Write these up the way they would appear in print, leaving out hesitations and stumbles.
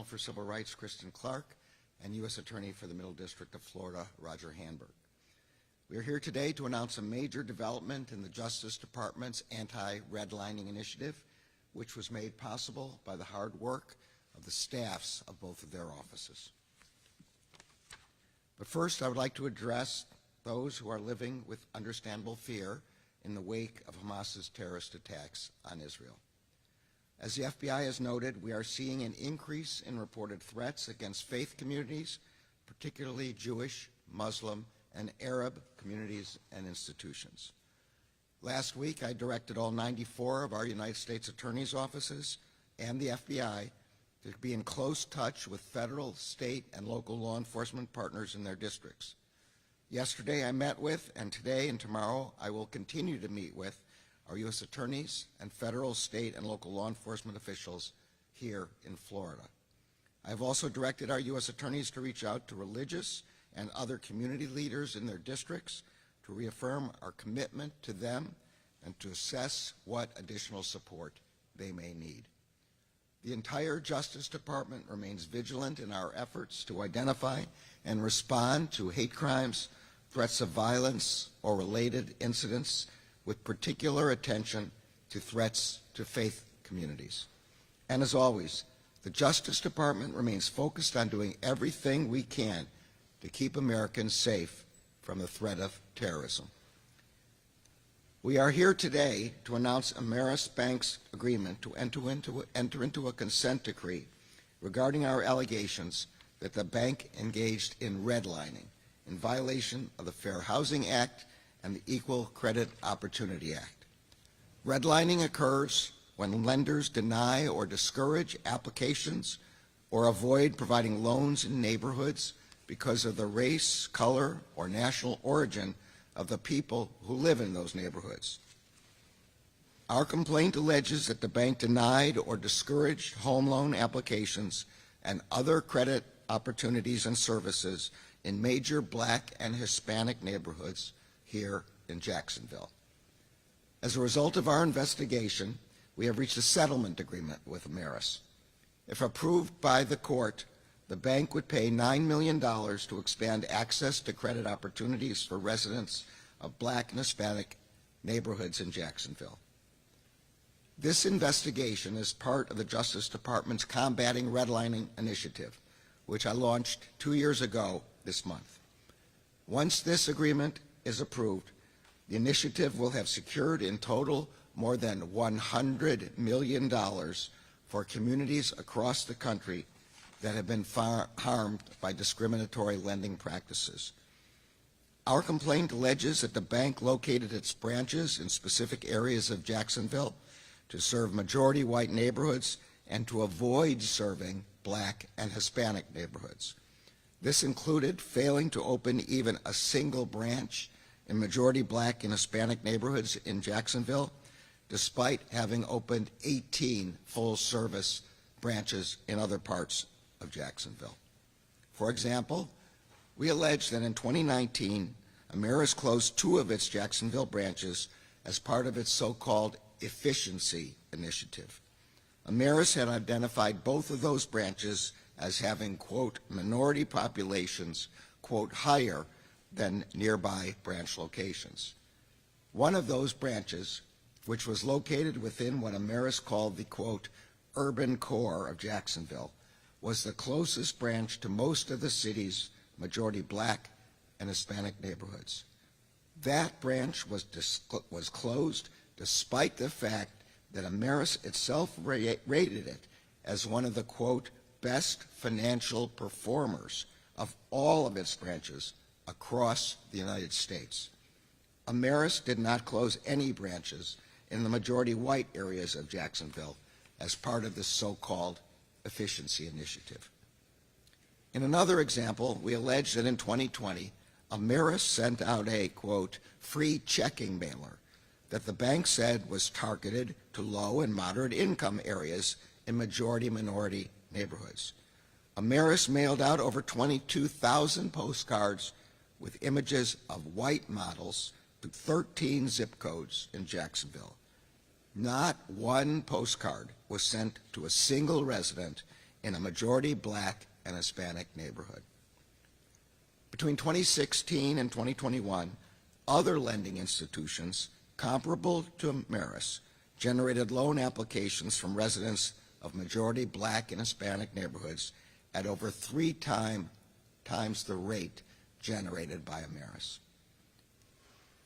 for Civil Rights, Kristen Clark, and U.S. Attorney for the Middle District of Florida, Roger Hanberg. We are here today to announce a major development in the Justice Department's anti-redlining initiative, which was made possible by the hard work of the staffs of both of their offices. But first, I would like to address those who are living with understandable fear in the wake of Hamas's terrorist attacks on Israel. As the FBI has noted, we are seeing an increase in reported threats against faith communities, particularly Jewish, Muslim, and Arab communities and institutions. Last week, I directed all 94 of our United States attorneys' offices and the FBI to be in close touch with federal, state, and local law enforcement partners in their districts. Yesterday, I met with, and today and tomorrow, I will continue to meet with our U.S. attorneys and federal, state, and local law enforcement officials here in Florida. I have also directed our U.S. attorneys to reach out to religious and other community leaders in their districts to reaffirm our commitment to them and to assess what additional support they may need. The entire Justice Department remains vigilant in our efforts to identify and respond to hate crimes, threats of violence, or related incidents, with particular attention to threats to faith communities. And as always, the Justice Department remains focused on doing everything we can to keep Americans safe from the threat of terrorism. We are here today to announce Ameris Bank's agreement to enter into a consent decree regarding our allegations that the bank engaged in redlining in violation of the Fair Housing Act and the Equal Credit Opportunity Act. Redlining occurs when lenders deny or discourage applications or avoid providing loans in neighborhoods because of the race, color, or national origin of the people who live in those neighborhoods. Our complaint alleges that the bank denied or discouraged home loan applications and other credit opportunities and services in major Black and Hispanic neighborhoods here in Jacksonville. As a result of our investigation, we have reached a settlement agreement with Ameris. If approved by the court, the bank would pay $9 million to expand access to credit opportunities for residents of Black and Hispanic neighborhoods in Jacksonville. This investigation is part of the Justice Department's Combating Redlining initiative, which I launched 2 years ago this month. Once this agreement is approved, the initiative will have secured in total more than $100 million for communities across the country that have been harmed by discriminatory lending practices. Our complaint alleges that the bank located its branches in specific areas of Jacksonville to serve majority white neighborhoods and to avoid serving Black and Hispanic neighborhoods. This included failing to open even a single branch in majority Black and Hispanic neighborhoods in Jacksonville, despite having opened 18 full-service branches in other parts of Jacksonville. For example, we allege that in 2019, Ameris closed 2 of its Jacksonville branches as part of its so-called efficiency initiative. Ameris had identified both of those branches as having, quote, minority populations, quote, higher than nearby branch locations. One of those branches, which was located within what Ameris called the, quote, urban core of Jacksonville, was the closest branch to most of the city's majority Black and Hispanic neighborhoods. That branch was closed despite the fact that Ameris itself rated it as one of the, quote, best financial performers of all of its branches across the United States. Ameris did not close any branches in the majority white areas of Jacksonville as part of this so-called efficiency initiative. In another example, we allege that in 2020, Ameris sent out a, quote, free checking mailer that the bank said was targeted to low and moderate income areas in majority minority neighborhoods. Ameris mailed out over 22,000 postcards with images of white models to 13 zip codes in Jacksonville. Not one postcard was sent to a single resident in a majority black and Hispanic neighborhood. Between 2016 and 2021, other lending institutions comparable to Ameris generated loan applications from residents of majority black and Hispanic neighborhoods at over 3 times the rate generated by Ameris.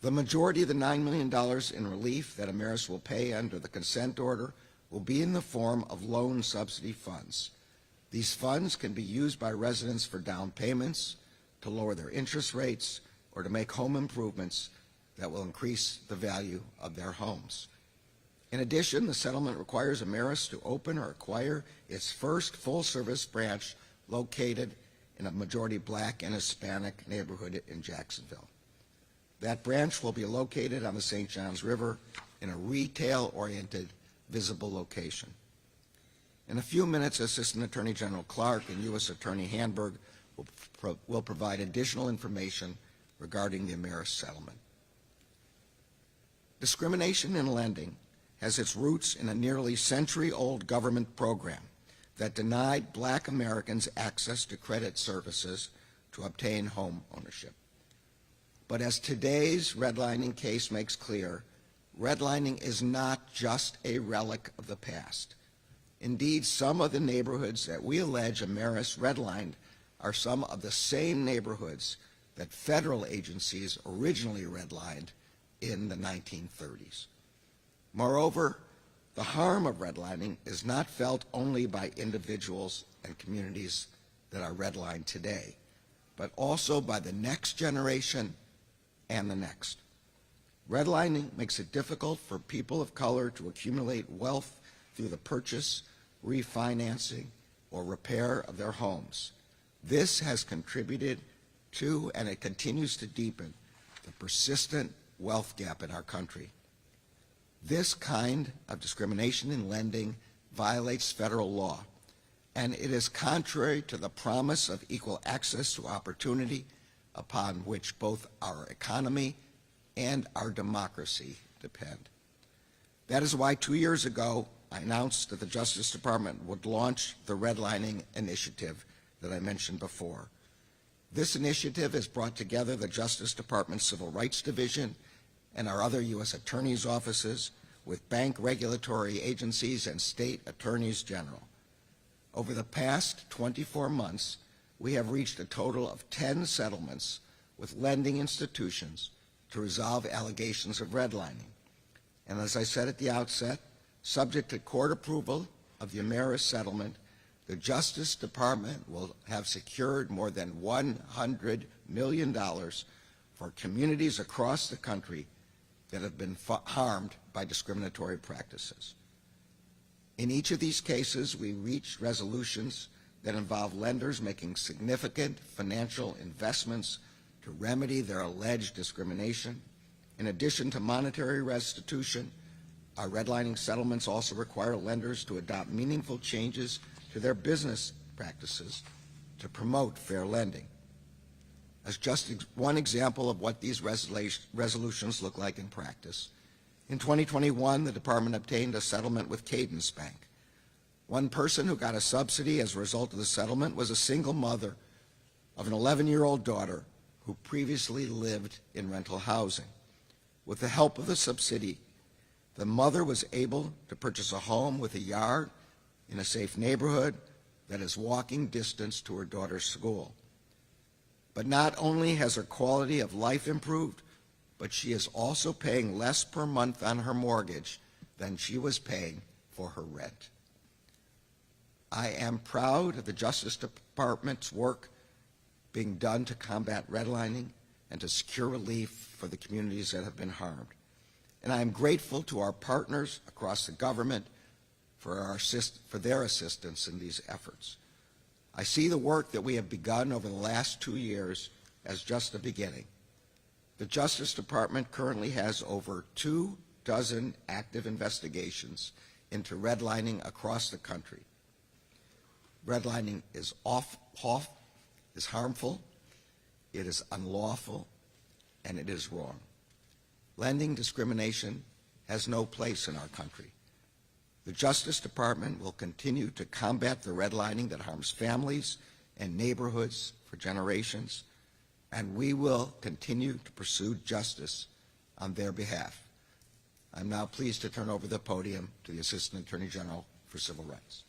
The majority of the $9 million in relief that Ameris will pay under the consent order will be in the form of loan subsidy funds. These funds can be used by residents for down payments, to lower their interest rates, or to make home improvements that will increase the value of their homes. In addition, the settlement requires Ameris to open or acquire its first full-service branch located in a majority black and Hispanic neighborhood in Jacksonville. That branch will be located on the St. Johns River in a retail-oriented, visible location. In a few minutes, Assistant Attorney General Clark and U.S. Attorney Handberg will provide additional information regarding the Ameris settlement. Discrimination in lending has its roots in a nearly century-old government program that denied black Americans access to credit services to obtain home ownership. But as today's redlining case makes clear, redlining is not just a relic of the past. Indeed, some of the neighborhoods that we allege Ameris redlined are some of the same neighborhoods that federal agencies originally redlined in the 1930s. Moreover, the harm of redlining is not felt only by individuals and communities that are redlined today, but also by the next generation and the next. Redlining makes it difficult for people of color to accumulate wealth through the purchase, refinancing, or repair of their homes. This has contributed to, and it continues to deepen, the persistent wealth gap in our country. This kind of discrimination in lending violates federal law, and it is contrary to the promise of equal access to opportunity upon which both our economy and our democracy depend. That is why 2 years ago, I announced that the Justice Department would launch the redlining initiative that I mentioned before. This initiative has brought together the Justice Department's Civil Rights Division and our other U.S. attorneys' offices with bank regulatory agencies and state attorneys general. Over the past 24 months, we have reached a total of 10 settlements with lending institutions to resolve allegations of redlining. And as I said at the outset, subject to court approval of the Ameris settlement, the Justice Department will have secured more than $100 million for communities across the country that have been harmed by discriminatory practices. In each of these cases, we reached resolutions that involve lenders making significant financial investments to remedy their alleged discrimination. In addition to monetary restitution, our redlining settlements also require lenders to adopt meaningful changes to their business practices to promote fair lending. As just one example of what these resolutions look like in practice, in 2021, the Department obtained a settlement with Cadence Bank. One person who got a subsidy as a result of the settlement was a single mother of an 11-year-old daughter who previously lived in rental housing. With the help of the subsidy, the mother was able to purchase a home with a yard in a safe neighborhood that is walking distance to her daughter's school. But not only has her quality of life improved, but she is also paying less per month on her mortgage than she was paying for her rent. I am proud of the Justice Department's work being done to combat redlining and to secure relief for the communities that have been harmed. And I am grateful to our partners across the government for their assistance in these efforts. I see the work that we have begun over the last 2 years as just the beginning. The Justice Department currently has over 24 active investigations into redlining across the country. Redlining is harmful, it is unlawful, and it is wrong. Lending discrimination has no place in our country. The Justice Department will continue to combat the redlining that harms families and neighborhoods for generations, and we will continue to pursue justice on their behalf. I'm now pleased to turn over the podium to the Assistant Attorney General for Civil Rights.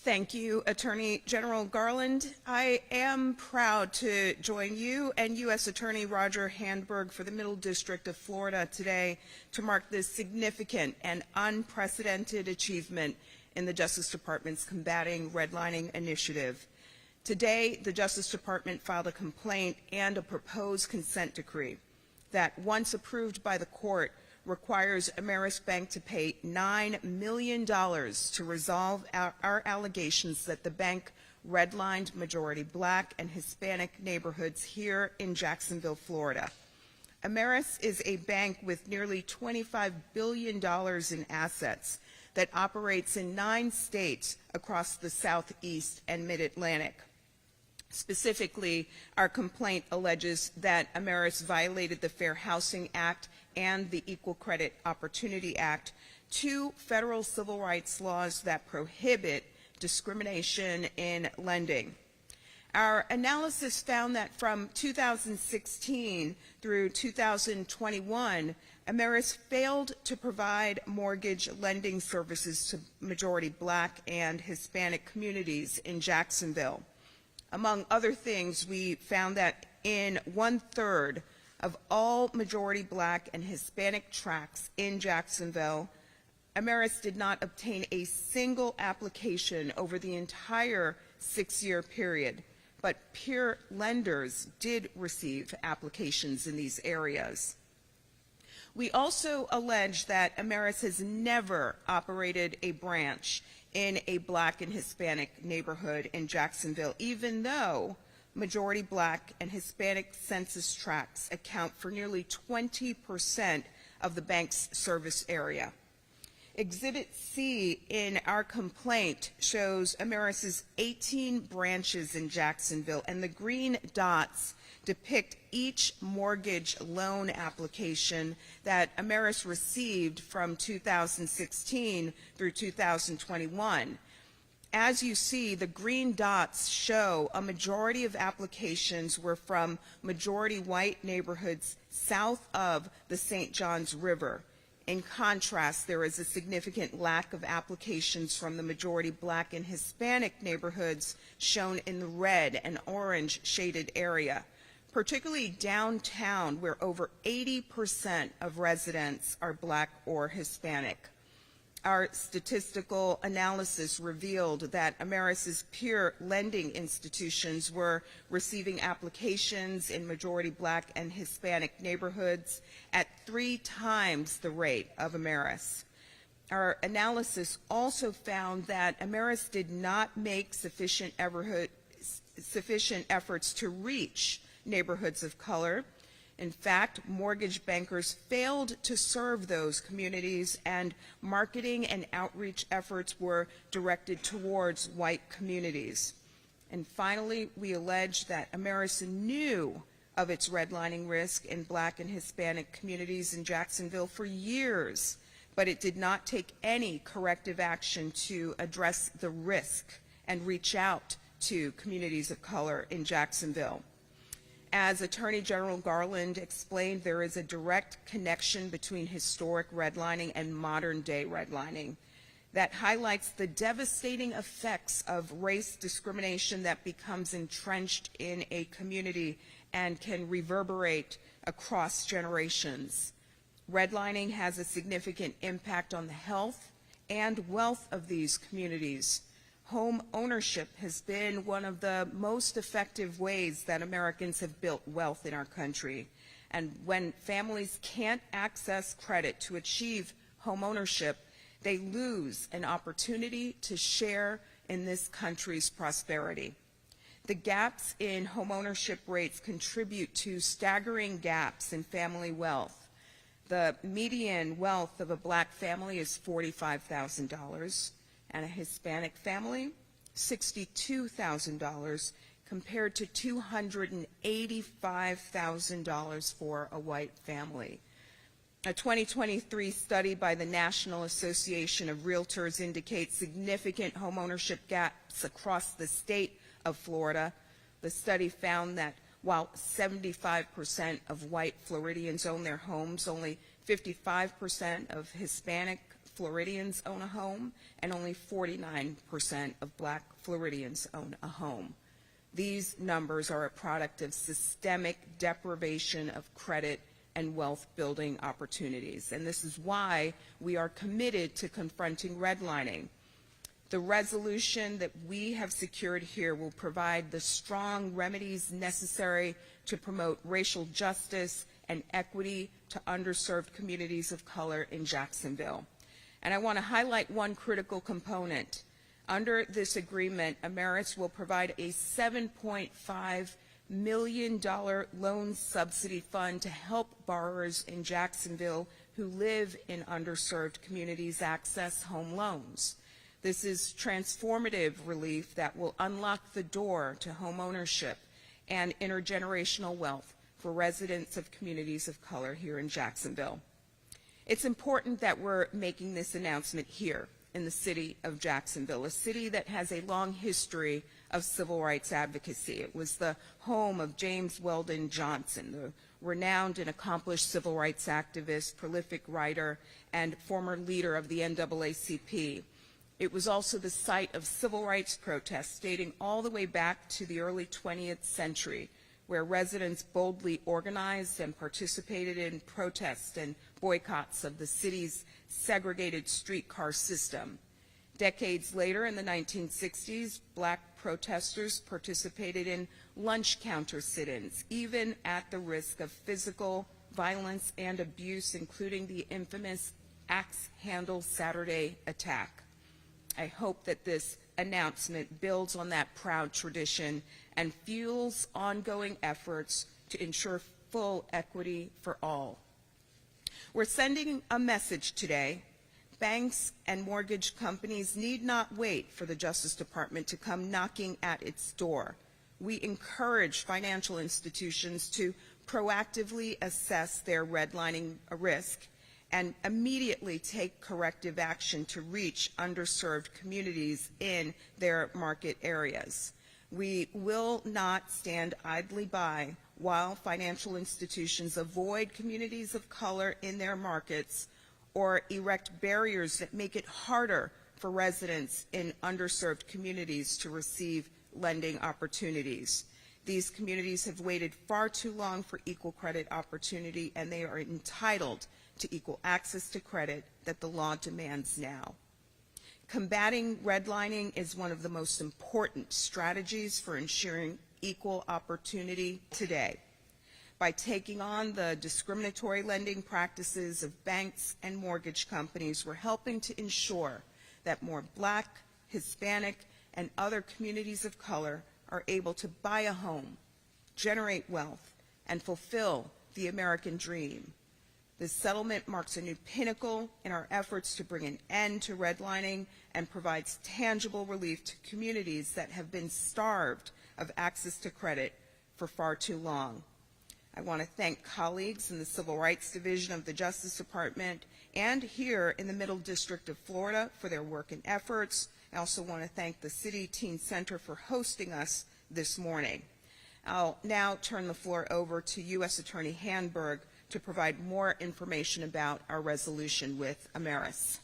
Thank you, Attorney General Garland. I am proud to join you and U.S. Attorney Roger Handberg for the Middle District of Florida today to mark this significant and unprecedented achievement in the Justice Department's Combating Redlining Initiative. Today, the Justice Department filed a complaint and a proposed consent decree that, once approved by the court, requires Ameris Bank to pay $9 million to resolve our allegations that the bank redlined majority Black and Hispanic neighborhoods here in Jacksonville, Florida. Ameris is a bank with nearly $25 billion in assets that operates in 9 states across the Southeast and Mid-Atlantic. Specifically, our complaint alleges that Ameris violated the Fair Housing Act and the Equal Credit Opportunity Act, 2 federal civil rights laws that prohibit discrimination in lending. Our analysis found that from 2016 through 2021, Ameris failed to provide mortgage lending services to majority Black and Hispanic communities in Jacksonville. Among other things, we found that in 1/3 of all majority Black and Hispanic tracts in Jacksonville, Ameris did not obtain a single application over the entire 6-year period, but peer lenders did receive applications in these areas. We also allege that Ameris has never operated a branch in a Black and Hispanic neighborhood in Jacksonville, even though majority Black and Hispanic census tracts account for nearly 20% of the bank's service area. Exhibit C in our complaint shows Ameris's 18 branches in Jacksonville, and the green dots depict each mortgage loan application that Ameris received from 2016 through 2021. As you see, the green dots show a majority of applications were from majority white neighborhoods south of the St. Johns River. In contrast, there is a significant lack of applications from the majority Black and Hispanic neighborhoods shown in the red and orange shaded area, particularly downtown, where over 80% of residents are Black or Hispanic. Our statistical analysis revealed that Ameris's peer lending institutions were receiving applications in majority Black and Hispanic neighborhoods at 3 times the rate of Ameris. Our analysis also found that Ameris did not make sufficient efforts to reach neighborhoods of color. In fact, mortgage bankers failed to serve those communities, and marketing and outreach efforts were directed towards white communities. And finally, we allege that Ameris knew of its redlining risk in Black and Hispanic communities in Jacksonville for years, but it did not take any corrective action to address the risk and reach out to communities of color in Jacksonville. As Attorney General Garland explained, there is a direct connection between historic redlining and modern-day redlining that highlights the devastating effects of race discrimination that becomes entrenched in a community and can reverberate across generations. Redlining has a significant impact on the health and wealth of these communities. Home ownership has been one of the most effective ways that Americans have built wealth in our country. And when families can't access credit to achieve home ownership, they lose an opportunity to share in this country's prosperity. The gaps in home ownership rates contribute to staggering gaps in family wealth. The median wealth of a Black family is $45,000. And a Hispanic family, $62,000, compared to $285,000 for a white family. A 2023 study by the National Association of Realtors indicates significant homeownership gaps across the state of Florida. The study found that while 75% of white Floridians own their homes, only 55% of Hispanic Floridians own a home, and only 49% of black Floridians own a home. These numbers are a product of systemic deprivation of credit and wealth-building opportunities, and this is why we are committed to confronting redlining. The resolution that we have secured here will provide the strong remedies necessary to promote racial justice and equity to underserved communities of color in Jacksonville. And I want to highlight one critical component. Under this agreement, Ameris will provide a $7.5 million loan subsidy fund to help borrowers in Jacksonville who live in underserved communities access home loans. This is transformative relief that will unlock the door to home ownership and intergenerational wealth for residents of communities of color here in Jacksonville. It's important that we're making this announcement here in the city of Jacksonville, a city that has a long history of civil rights advocacy. It was the home of James Weldon Johnson, the renowned and accomplished civil rights activist, prolific writer, and former leader of the NAACP. It was also the site of civil rights protests dating all the way back to the early 20th century, where residents boldly organized and participated in protests and boycotts of the city's segregated streetcar system. Decades later, in the 1960s, black protesters participated in lunch counter sit-ins, even at the risk of physical violence and abuse, including the infamous Axe Handle Saturday attack. I hope that this announcement builds on that proud tradition and fuels ongoing efforts to ensure full equity for all. We're sending a message today. Banks and mortgage companies need not wait for the Justice Department to come knocking at its door. We encourage financial institutions to proactively assess their redlining risk and immediately take corrective action to reach underserved communities in their market areas. We will not stand idly by while financial institutions avoid communities of color in their markets or erect barriers that make it harder for residents in underserved communities to receive lending opportunities. These communities have waited far too long for equal credit opportunity, and they are entitled to equal access to credit that the law demands now. Combating redlining is one of the most important strategies for ensuring equal opportunity today. By taking on the discriminatory lending practices of banks and mortgage companies, we're helping to ensure that more black, Hispanic, and other communities of color are able to buy a home, generate wealth, and fulfill the American dream. This settlement marks a new pinnacle in our efforts to bring an end to redlining and provides tangible relief to communities that have been starved of access to credit for far too long. I want to thank colleagues in the Civil Rights Division of the Justice Department and here in the Middle District of Florida for their work and efforts. I also want to thank the City Teen Center for hosting us this morning. I'll now turn the floor over to U.S. Attorney Handberg to provide more information about our resolution with Ameris.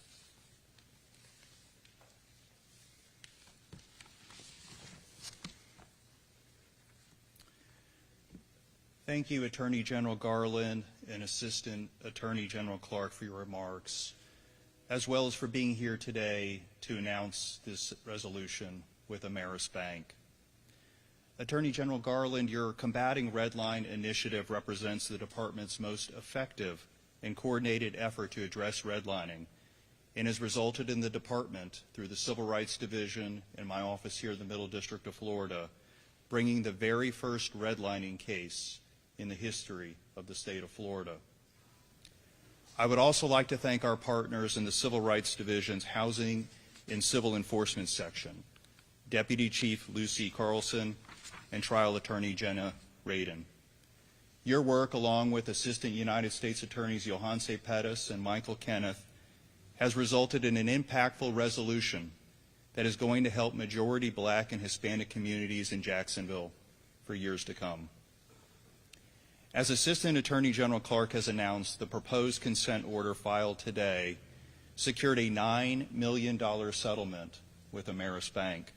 Thank you, Attorney General Garland and Assistant Attorney General Clark, for your remarks, as well as for being here today to announce this resolution with Ameris Bank. Attorney General Garland, your Combating Redline initiative represents the Department's most effective and coordinated effort to address redlining and has resulted in the Department, through the Civil Rights Division and my office here in the Middle District of Florida, bringing the very first redlining case in the history of the state of Florida. I would also like to thank our partners in the Civil Rights Division's Housing and Civil Enforcement Section, Deputy Chief Lucy Carlson and Trial Attorney Jenna Radin. Your work, along with Assistant United States Attorneys Johanse Pettis and Michael Kenneth, has resulted in an impactful resolution that is going to help majority Black and Hispanic communities in Jacksonville for years to come. As Assistant Attorney General Clark has announced, the proposed consent order filed today secured a $9 million settlement with Ameris Bank.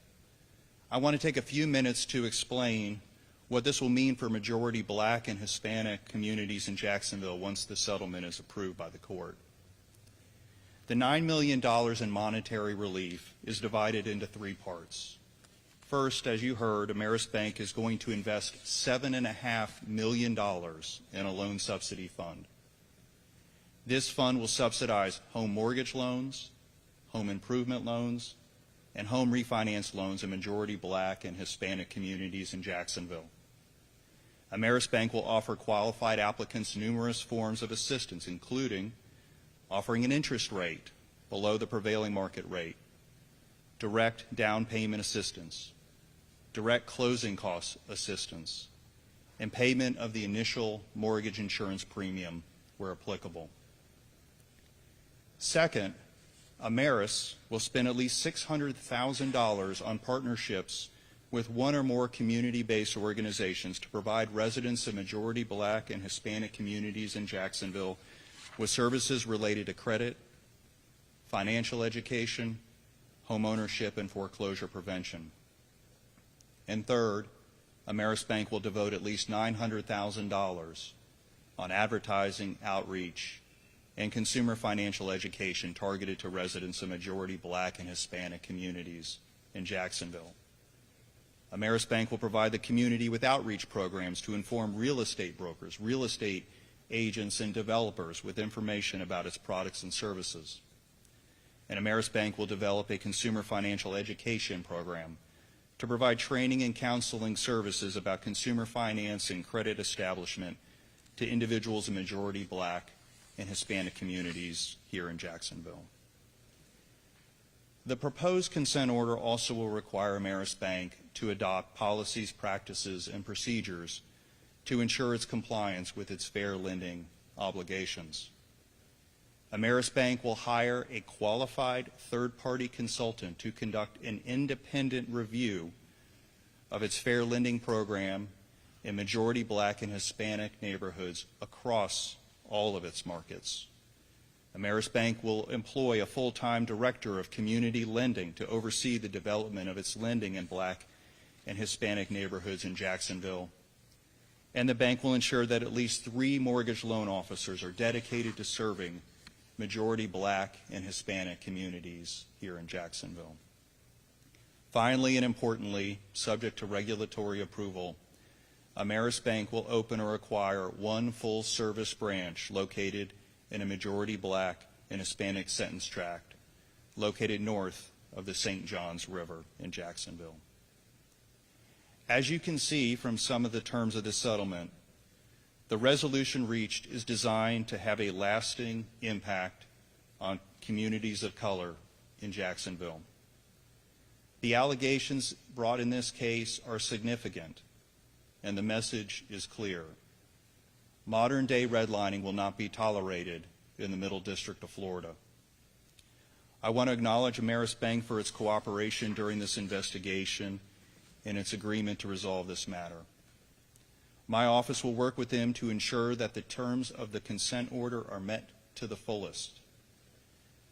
I want to take a few minutes to explain what this will mean for majority Black and Hispanic communities in Jacksonville once the settlement is approved by the court. The $9 million in monetary relief is divided into three parts. First, as you heard, Ameris Bank is going to invest $7.5 million in a loan subsidy fund. This fund will subsidize home mortgage loans, home improvement loans, and home refinance loans in majority Black and Hispanic communities in Jacksonville. Ameris Bank will offer qualified applicants numerous forms of assistance, including offering an interest rate below the prevailing market rate, direct down payment assistance, direct closing cost assistance, and payment of the initial mortgage insurance premium where applicable. Second, Ameris will spend at least $600,000 on partnerships with one or more community-based organizations to provide residents of majority Black and Hispanic communities in Jacksonville with services related to credit, financial education, home ownership, and foreclosure prevention. And third, Ameris Bank will devote at least $900,000 on advertising, outreach, and consumer financial education targeted to residents of majority Black and Hispanic communities in Jacksonville. Ameris Bank will provide the community with outreach programs to inform real estate brokers, real estate agents, and developers with information about its products and services. And Ameris Bank will develop a consumer financial education program to provide training and counseling services about consumer finance and credit establishment to individuals in majority Black and Hispanic communities here in Jacksonville. The proposed consent order also will require Ameris Bank to adopt policies, practices, and procedures to ensure its compliance with its fair lending obligations. Ameris Bank will hire a qualified third-party consultant to conduct an independent review of its fair lending program in majority Black and Hispanic neighborhoods across all of its markets. Ameris Bank will employ a full-time director of community lending to oversee the development of its lending in Black and Hispanic neighborhoods in Jacksonville. And the bank will ensure that at least 3 mortgage loan officers are dedicated to serving majority Black and Hispanic communities here in Jacksonville. Finally and importantly, subject to regulatory approval, Ameris Bank will open or acquire 1 full-service branch located in a majority Black and Hispanic sentence tract located north of the St. Johns River in Jacksonville. As you can see from some of the terms of the settlement, the resolution reached is designed to have a lasting impact on communities of color in Jacksonville. The allegations brought in this case are significant, and the message is clear. Modern-day redlining will not be tolerated in the Middle District of Florida. I want to acknowledge Ameris Bank for its cooperation during this investigation and its agreement to resolve this matter. My office will work with them to ensure that the terms of the consent order are met to the fullest.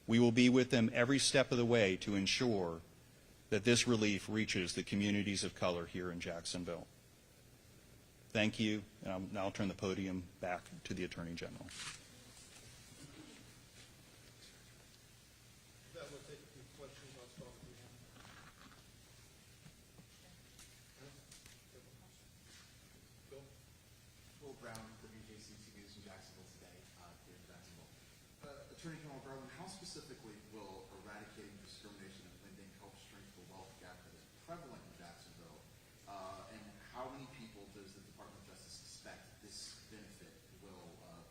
We will be with them every step of the way to ensure that this relief reaches the communities of color here in Jacksonville. Thank you, and I'll now turn the podium back to the Attorney General. Attorney General Garland, how specifically will eradicating discrimination in lending help shrink the wealth gap that is prevalent in Jacksonville? And how many people does the Department of Justice expect this benefit will help?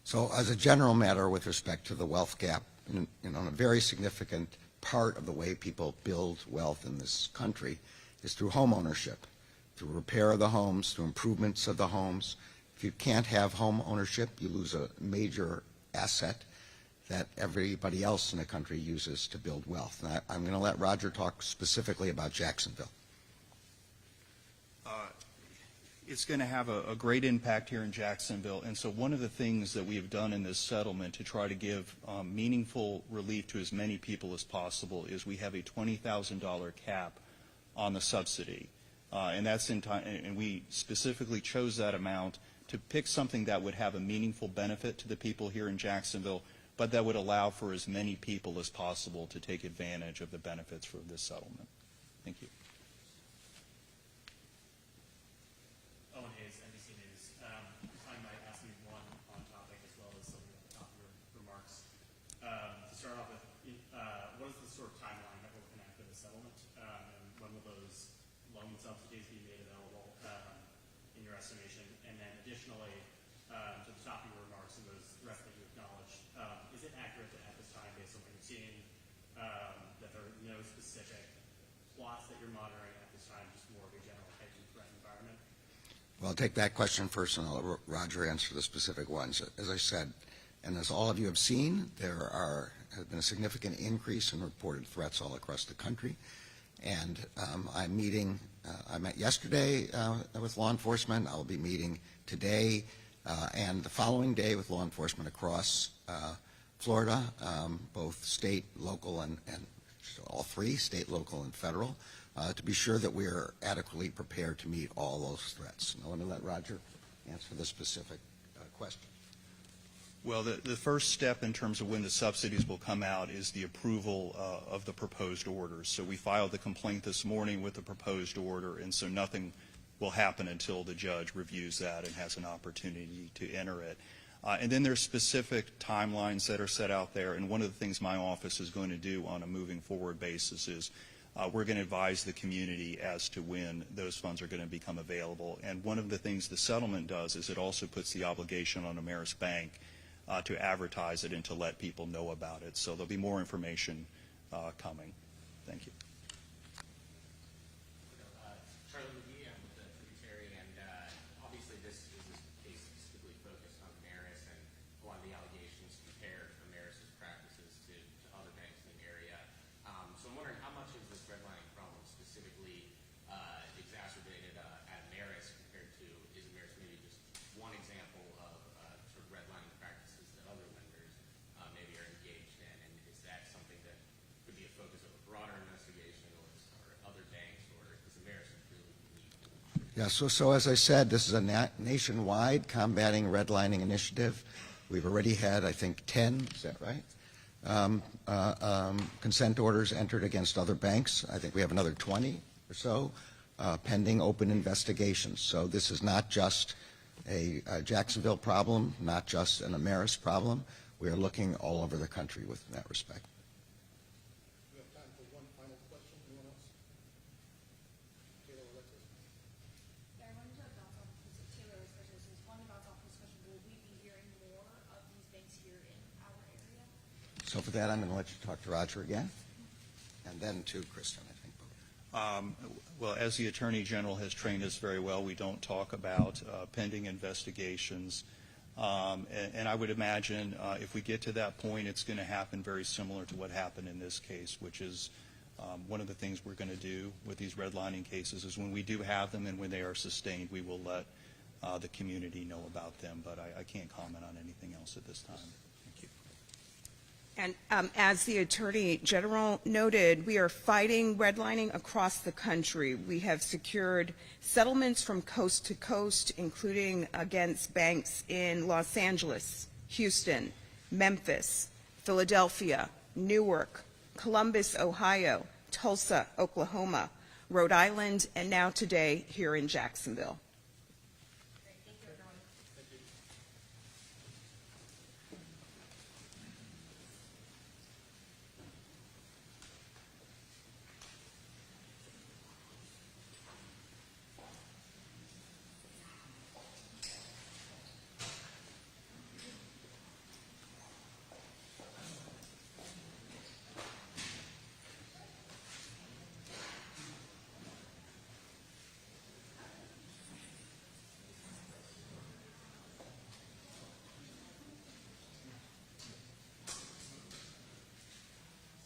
So as a general matter with respect to the wealth gap, a very significant part of the way people build wealth in this country is through home ownership. through repair of the homes, through improvements of the homes. If you can't have home ownership, you lose a major asset that everybody else in the country uses to build wealth. And I'm going to let Roger talk specifically about Jacksonville. It's going to have a great impact here in Jacksonville, and so one of the things that we have done in this settlement to try to give meaningful relief to as many people as possible is we have a $20,000 cap on the subsidy, and that's in time. And we specifically chose that amount to pick something that would have a meaningful benefit to the people here in Jacksonville, but that would allow for as many people as possible to take advantage of the benefits from this settlement. Thank you. I might ask you one on topic as well as something at the top of your remarks. To start off with, what is the sort of timeline that we're looking at for the settlement? And when will those loan subsidies be made available in your estimation? And then additionally, to the top of your remarks and those rest that you acknowledged, is it accurate that at this time, based on what you're seeing, that there are no specific plots that you're monitoring at this time, just more of a general heightened threat environment? Well, I'll take that question first, and I'll let Roger answer the specific ones. As I said, and as all of you have seen, there has been a significant increase in reported threats all across the country. And I met yesterday with law enforcement. I'll be meeting today and the following day with law enforcement across Florida, both state, local, and all three, state, local, and federal, to be sure that we are adequately prepared to meet all those threats. Now, let me let Roger answer the specific question. Well, the first step in terms of when the subsidies will come out is the approval of the proposed orders. So we filed the complaint this morning with the proposed order, and so nothing will happen until the judge reviews that and has an opportunity to enter it. And then there's specific timelines that are set out there, and one of the things my office is going to do on a moving forward basis is we're going to advise the community as to when those funds are going to become available. And one of the things the settlement does is it also puts the obligation on Ameris Bank to advertise it and to let people know about it. So there'll be more information coming. Thank you. Charlie McGee, I'm with the Tributary, and obviously this is a case specifically focused on Ameris, and one of the allegations compared Ameris' practices to other banks in the area. So I'm wondering how much is this redlining problem specifically exacerbated at Ameris compared to, is Ameris maybe just one example of sort of redlining practices that other lenders maybe are engaged in, and is that something that could be a focus of a broader investigation, or other banks, or is Ameris really unique? Yeah, so as I said, this is a nationwide combating redlining initiative. We've already had, I think, 10, is that right? Consent orders entered against other banks. I think we have another 20 or so pending open investigations. So this is not just a Jacksonville problem, not just an Ameris problem. We are looking all over the country with that respect. We have time for one final question. Anyone else? Taylor, Alexis? Yeah, I wanted to bounce off Taylor's question. One bounce off this question. Will we be hearing more of these banks here in our area? So for that, I'm going to let you talk to Roger again, and then to Kristen, I think. Well, as the Attorney General has trained us very well, we don't talk about pending investigations. And I would imagine if we get to that point, it's going to happen very similar to what happened in this case, which is one of the things we're going to do with these redlining cases is when we do have them and when they are sustained, we will let the community know about them. But I can't comment on anything else at this time. Thank you. And as the Attorney General noted, we are fighting redlining across the country. We have secured settlements from coast to coast, including against banks in Los Angeles, Houston, Memphis, Philadelphia, Newark, Columbus, Ohio, Tulsa, Oklahoma, Rhode Island, and now today here in Jacksonville.